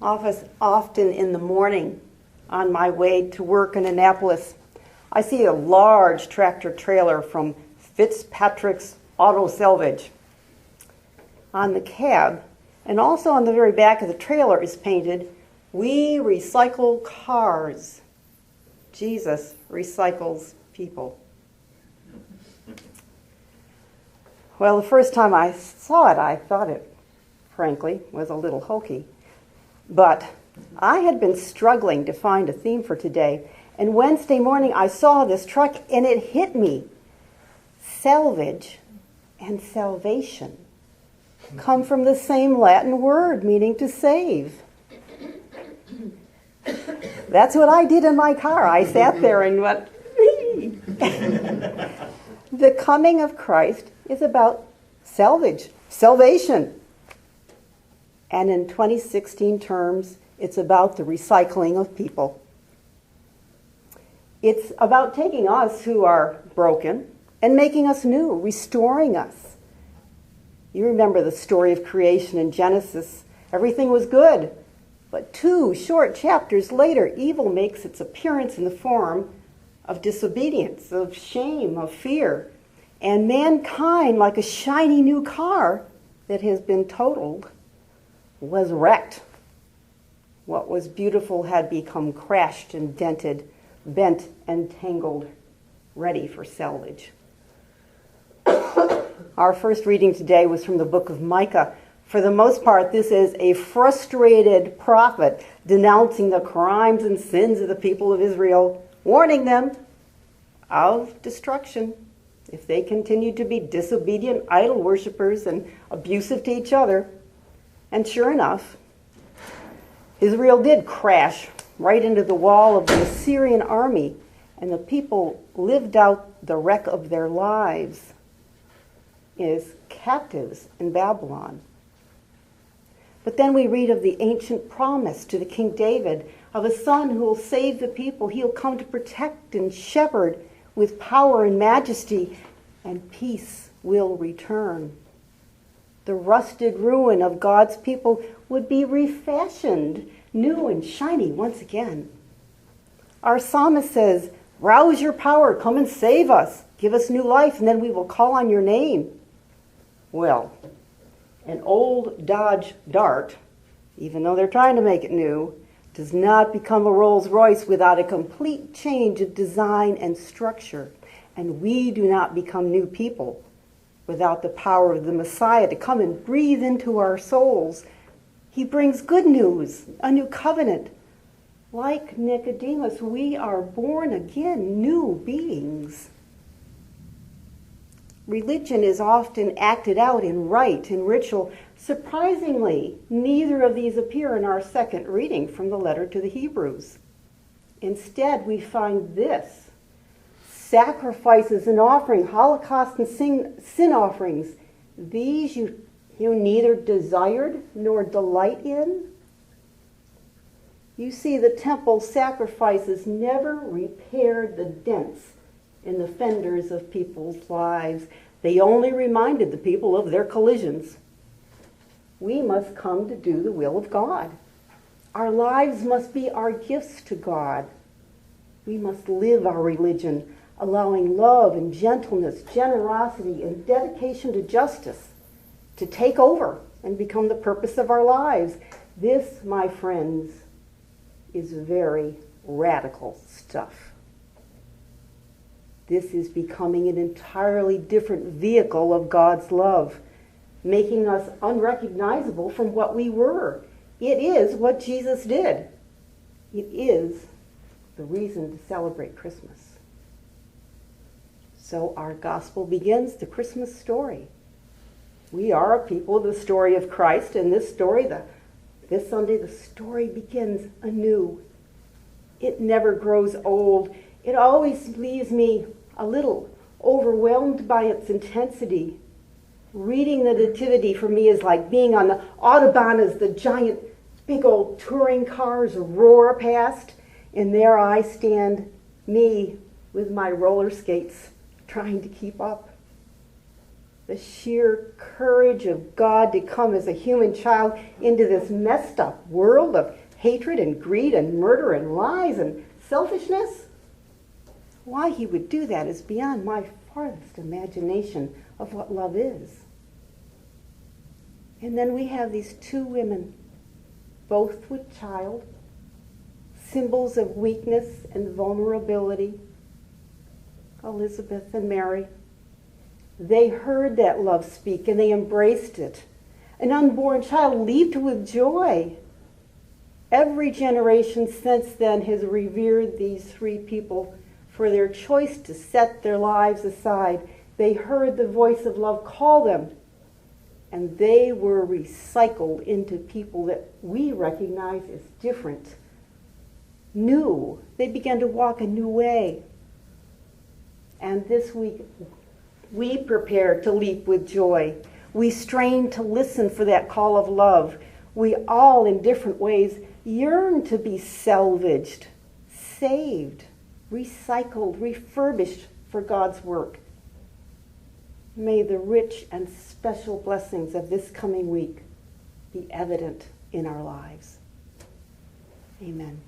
Often in the morning on my way to work in Annapolis, I see a large tractor trailer from Fitzpatrick's Auto Salvage. On the cab, and also on the very back of the trailer, is painted, "We recycle cars. Jesus recycles people." Well, the first time I saw it, I thought it, frankly, was a little hokey. But I had been struggling to find a theme for today, and Wednesday morning I saw this truck and it hit me. Salvage and salvation come from the same Latin word meaning to save. That's what I did in my car. I sat there and went, The coming of Christ is about salvation. And in 2016 terms, it's about the recycling of people. It's about taking us who are broken and making us new, restoring us. You remember the story of creation in Genesis. Everything was good. But 2 short chapters later, evil makes its appearance in the form of disobedience, of shame, of fear. And mankind, like a shiny new car that has been totaled, was wrecked. What was beautiful had become crashed and dented, bent and tangled, ready for salvage. Our first reading today was from the book of Micah. For the most part, this is a frustrated prophet denouncing the crimes and sins of the people of Israel, warning them of destruction if they continue to be disobedient idol worshippers and abusive to each other. And sure enough, Israel did crash right into the wall of the Assyrian army, and the people lived out the wreck of their lives as captives in Babylon. But then we read of the ancient promise to the King David of a son who will save the people. He'll come to protect and shepherd with power and majesty, and peace will return. The rusted ruin of God's people would be refashioned, new and shiny once again. Our psalmist says, "Rouse your power, come and save us. Give us new life, and then we will call on your name." Well, an old Dodge Dart, even though they're trying to make it new, does not become a Rolls Royce without a complete change of design and structure. And we do not become new people without the power of the Messiah to come and breathe into our souls. He brings good news, a new covenant. Like Nicodemus, we are born again, new beings. Religion is often acted out in rite and ritual. Surprisingly, neither of these appear in our second reading from the letter to the Hebrews. Instead, we find this: sacrifices and offering, holocaust and sin offerings. These you neither desired nor delight in. You see, the temple sacrifices never repaired the dents in the fenders of people's lives. They only reminded the people of their collisions. We must come to do the will of God. Our lives must be our gifts to God. We must live our religion, allowing love and gentleness, generosity, and dedication to justice to take over and become the purpose of our lives. This, my friends, is very radical stuff. This is becoming an entirely different vehicle of God's love, making us unrecognizable from what we were. It is what Jesus did. It is the reason to celebrate Christmas. So our gospel begins the Christmas story. We are a people of the story of Christ, and this Sunday, the story begins anew. It never grows old. It always leaves me a little overwhelmed by its intensity. Reading the Nativity for me is like being on the Autobahn as the giant, big old touring cars roar past, and there I stand, me, with my roller skates, trying to keep up. the sheer courage of God to come as a human child into this messed up world of hatred and greed and murder and lies and selfishness. Why he would do that is beyond my farthest imagination of what love is. And then we have these two women, both with child, symbols of weakness and vulnerability, Elizabeth and Mary. They heard that love speak and they embraced it. An unborn child leaped with joy. Every generation since then has revered these three people for their choice to set their lives aside. They heard the voice of love call them, and they were recycled into people that we recognize as different, new. They began to walk a new way. And this week, we prepare to leap with joy. We strain to listen for that call of love. We all, in different ways, yearn to be salvaged, saved, recycled, refurbished for God's work. May the rich and special blessings of this coming week be evident in our lives. Amen.